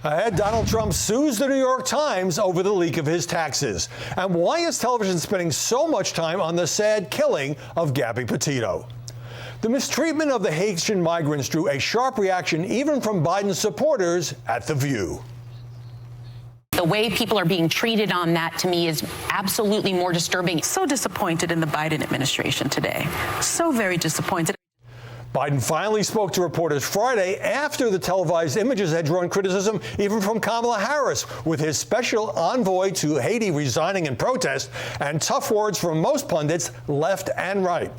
Ahead, Donald Trump sues the New York Times over the leak of his taxes. And why is television spending so much time on the sad killing of Gabby Petito? The mistreatment of the Haitian migrants drew a sharp reaction even from Biden's supporters at The View. The way people are being treated on that, to me, is absolutely more disturbing. So disappointed in the Biden administration today. So very disappointed. Biden finally spoke to reporters Friday after the televised images had drawn criticism even from Kamala Harris, with his special envoy to Haiti resigning in protest and tough words from most pundits, left and right.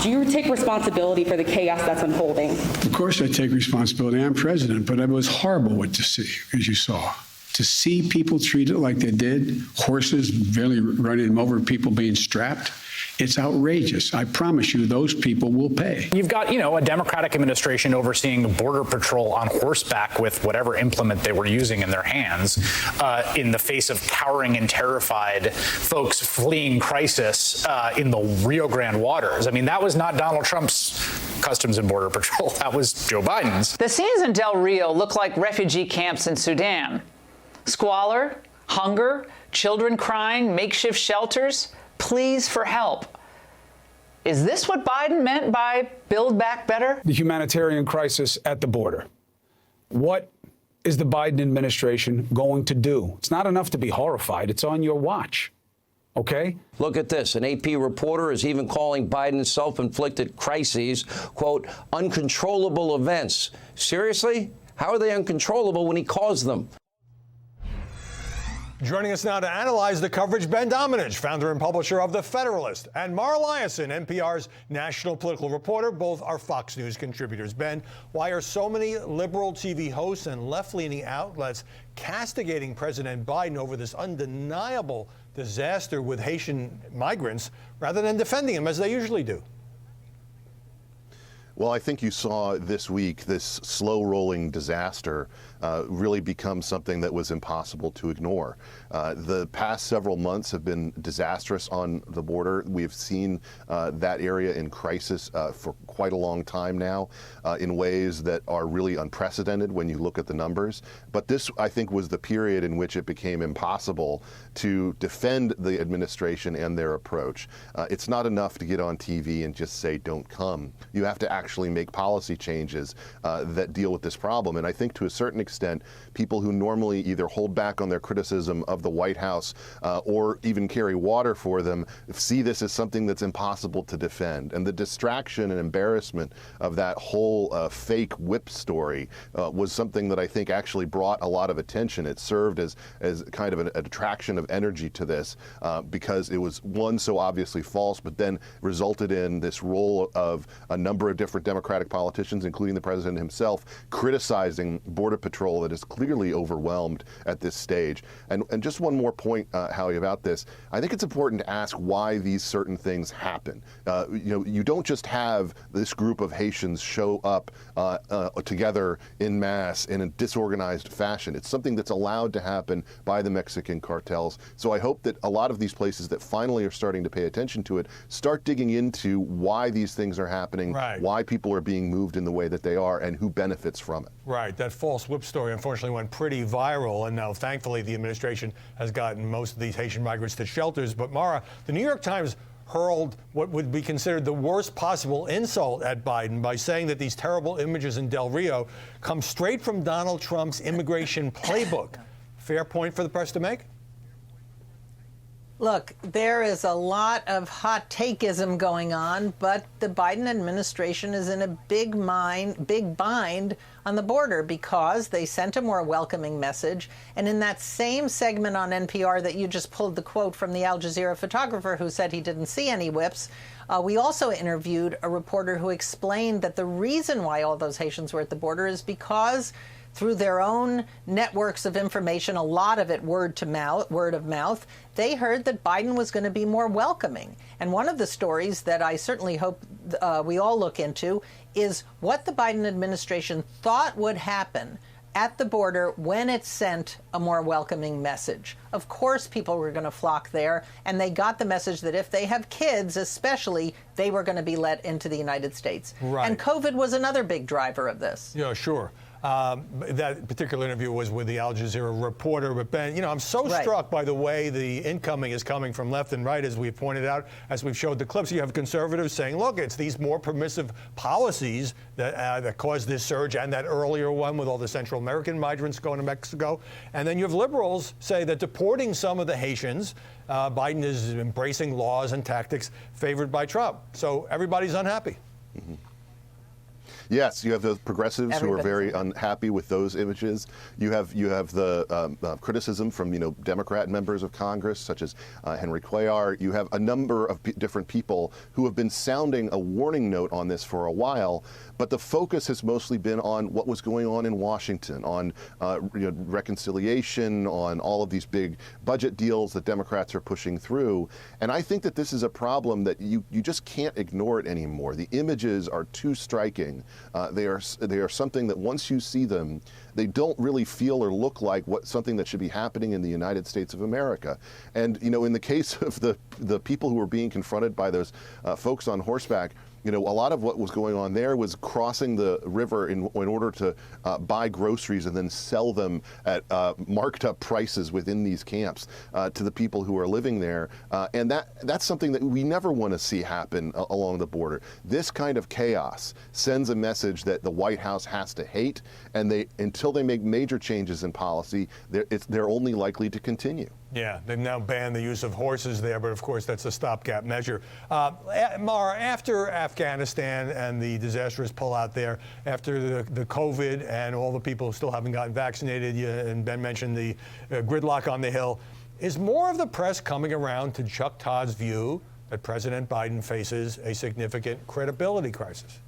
Do you take responsibility for the chaos that's unfolding? Of course I take responsibility. I'm president, but it was horrible what to see, as you saw. To see people treated like they did, horses barely running them over, people being strapped, it's outrageous. I promise you those people will pay. You've got, a Democratic administration overseeing the Border Patrol on horseback with whatever implement they were using in their hands in the face of cowering and terrified folks fleeing crisis in the Rio Grande waters. I mean, that was not Donald Trump's Customs and Border Patrol. That was Joe Biden's. The scenes in Del Rio look like refugee camps in Sudan. Squalor, hunger, children crying, makeshift shelters, pleas for help. Is this what Biden meant by Build Back Better? The humanitarian crisis at the border. What is the Biden administration going to do? It's not enough to be horrified. It's on your watch. Okay? Look at this. An AP reporter is even calling Biden's self-inflicted crises, quote, uncontrollable events. Seriously? How are they uncontrollable when he caused them? Joining us now to analyze the coverage, Ben Domenech, founder and publisher of The Federalist, and Mara Liasson, NPR's national political reporter. Both are Fox News contributors. Ben, why are so many liberal TV hosts and left-leaning outlets castigating President Biden over this undeniable disaster with Haitian migrants rather than defending him as they usually do? Well, I think you saw this week this slow-rolling disaster really become something that was impossible to ignore. The past several months have been disastrous on the border. We've seen that area in crisis for quite a long time now in ways that are really unprecedented when you look at the numbers. But this, I think, was the period in which it became impossible to defend the administration and their approach. It's not enough to get on TV and just say, don't come. You have to actually make policy changes that deal with this problem. And I think to a certain extent, people who normally either hold back on their criticism of the White House or even carry water for them see this as something that's impossible to defend. And the distraction and embarrassment of that whole fake whip story was something that I think actually brought a lot of attention. It served as kind of an attraction of energy to this because it was, one, so obviously false, but then resulted in this role of a number of different Democratic politicians, including the president himself, criticizing Border Patrol that is clearly overwhelmed at this stage. And just one more point, Howie, about this. I think it's important to ask why these certain things happen. You don't just have this group of Haitians show up together in mass in a disorganized fashion. It's something that's allowed to happen by the Mexican cartels. So I hope that a lot of these places that finally are starting to pay attention to it start digging into why these things are happening, right, why people are being moved in the way that they are, and who benefits from it. Right. That false whip story unfortunately went pretty viral, and now thankfully the administration has gotten most of these Haitian migrants to shelters. But Mara, the New York Times hurled what would be considered the worst possible insult at Biden by saying that these terrible images in Del Rio come straight from Donald Trump's immigration playbook. Fair point for the press to make? Look, there is a lot of hot takeism going on, but the Biden administration is in a big bind on the border because they sent a more welcoming message. And in that same segment on NPR that you just pulled the quote from the Al Jazeera photographer who said he didn't see any whips, we also interviewed a reporter who explained that the reason why all those Haitians were at the border is because through their own networks of information, a lot of it word of mouth, they heard that Biden was going to be more welcoming. And one of the stories that I certainly hope we all look into is what the Biden administration thought would happen at the border when it sent a more welcoming message. Of course, people were going to flock there, and they got the message that if they have kids, especially, they were going to be let into the United States. Right. And COVID was another big driver of this. Yeah, sure. That particular interview was with the Al Jazeera reporter. But Ben, I'm so struck by the way the incoming is coming from left and right, as we've pointed out, as we've showed the clips. You have conservatives saying, look, it's these more permissive policies that caused this surge, and that earlier one with all the Central American migrants going to Mexico. And then you have liberals say that deporting some of the Haitians, Biden is embracing laws and tactics favored by Trump. So everybody's unhappy. Mm-hmm. Yes, you have the progressives who are very unhappy with those images. You have the criticism from Democrat members of Congress, such as Henry Cuellar. You have a number of different people who have been sounding a warning note on this for a while. But the focus has mostly been on what was going on in Washington, on reconciliation, on all of these big budget deals that Democrats are pushing through. And I think that this is a problem that you just can't ignore it anymore. The images are too striking. They are something that once you see them, they don't really feel or look like something that should be happening in the United States of America. And in the case of the people who were being confronted by those folks on horseback, a lot of what was going on there was crossing the river in order to buy groceries and then sell them at marked up prices within these camps to the people who are living there. And that's something that we never want to see happen along the border. This kind of chaos sends a message that the White House has to hate, and until they make major changes in policy, they're only likely to continue. Yeah, they've now banned the use of horses there, but of course that's a stopgap measure. Mara, after Afghanistan and the disastrous pullout there, after the COVID and all the people who still haven't gotten vaccinated, and Ben mentioned the gridlock on the Hill, is more of the press coming around to Chuck Todd's view that President Biden faces a significant credibility crisis?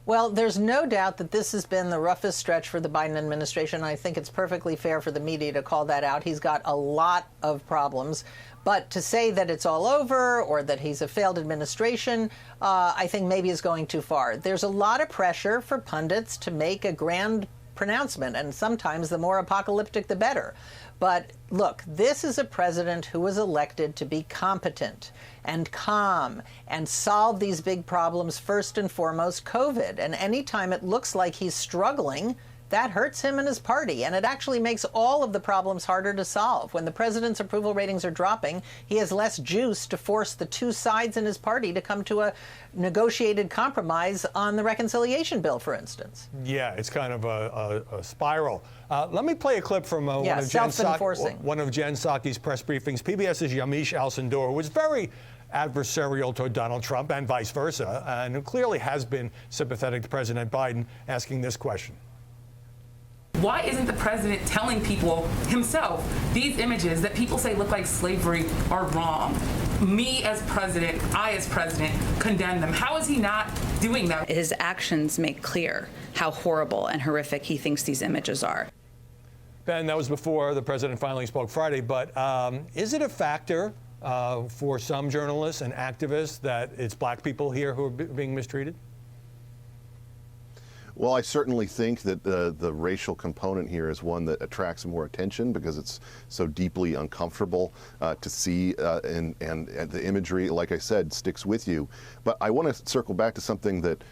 Well, there's no doubt that this has been the roughest stretch for the Biden administration. I think it's perfectly fair for the media to call that out. He's got a lot of problems. But to say that it's all over or that he's a failed administration, I think maybe is going too far. There's a lot of pressure for pundits to make a grand pronouncement, and sometimes the more apocalyptic, the better. But look, this is a president who was elected to be competent and calm and solve these big problems, first and foremost, COVID. And anytime it looks like he's struggling, that hurts him and his party. And it actually makes all of the problems harder to solve. When the president's approval ratings are dropping, he has less juice to force the two sides in his party to come to a negotiated compromise on the reconciliation bill, for instance. Yeah, it's kind of a spiral. Let me play a clip from one of Jen Psaki's press briefings. PBS's Yamiche Alcindor was very adversarial toward Donald Trump and vice versa, and clearly has been sympathetic to President Biden, asking this question. Why isn't the president telling people himself these images that people say look like slavery are wrong? Me as president, I as president, condemn them. How is he not doing that? His actions make clear how horrible and horrific he thinks these images are. Ben, that was before the president finally spoke Friday, but is it a factor for some journalists and activists that it's black people here who are being mistreated? Well, I certainly think that the racial component here is one that attracts more attention because it's so deeply uncomfortable to see, and the imagery, like I said, sticks with you. But I want to circle back to something that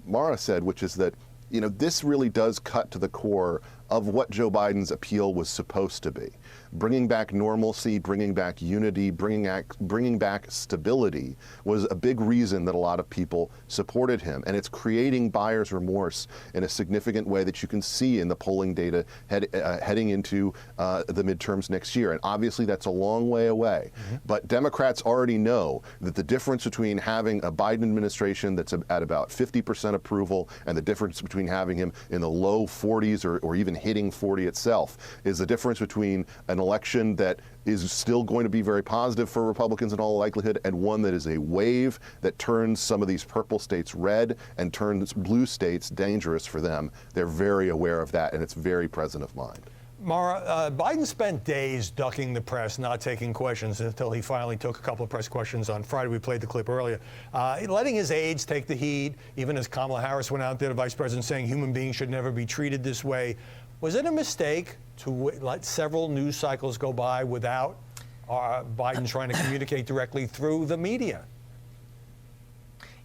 Mara said, which is that this really does cut to the core of what Joe Biden's appeal was supposed to be. Bringing back normalcy, bringing back unity, bringing back stability was a big reason that a lot of people supported him. And it's creating buyer's remorse in a significant way that you can see in the polling data heading into the midterms next year. And obviously that's a long way away. Mm-hmm. But Democrats already know that the difference between having a Biden administration that's at about 50% approval and the difference between having him in the low 40s or even hitting 40 itself is the difference between an election that is still going to be very positive for Republicans in all likelihood and one that is a wave that turns some of these purple states red and turns blue states dangerous for them. They're very aware of that, and it's very present of mind. Mara, Biden spent days ducking the press, not taking questions until he finally took a couple of press questions on Friday. We played the clip earlier. Letting his aides take the heat, even as Kamala Harris went out there, the vice president, saying human beings should never be treated this way. Was it a mistake to let several news cycles go by without Biden trying to communicate directly through the media?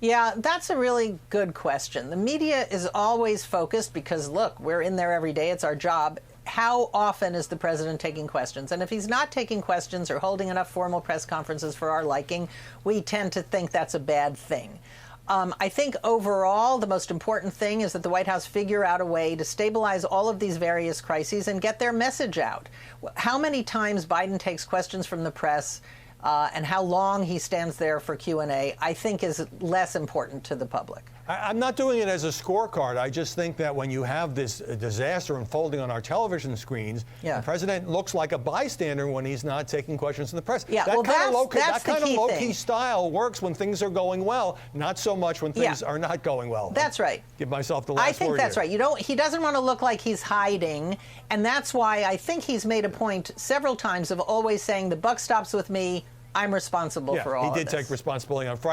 Yeah, that's a really good question. The media is always focused because, look, we're in there every day. It's our job. How often is the president taking questions? And if he's not taking questions or holding enough formal press conferences for our liking, we tend to think that's a bad thing. I think overall, the most important thing is that the White House figure out a way to stabilize all of these various crises and get their message out. How many times Biden takes questions from the press and how long he stands there for Q&A, I think is less important to the public. I'm not doing it as a scorecard. I just think that when you have this disaster unfolding on our television screens, the president looks like a bystander when he's not taking questions from the press. Yeah, that that's kind of the low-key style works when things are going well, not so much when things are not going well. That's right. Give myself the last word. I think that's right. He doesn't want to look like he's hiding, and that's why I think he's made a point several times of always saying the buck stops with me. I'm responsible for all of this. He did take responsibility on Friday.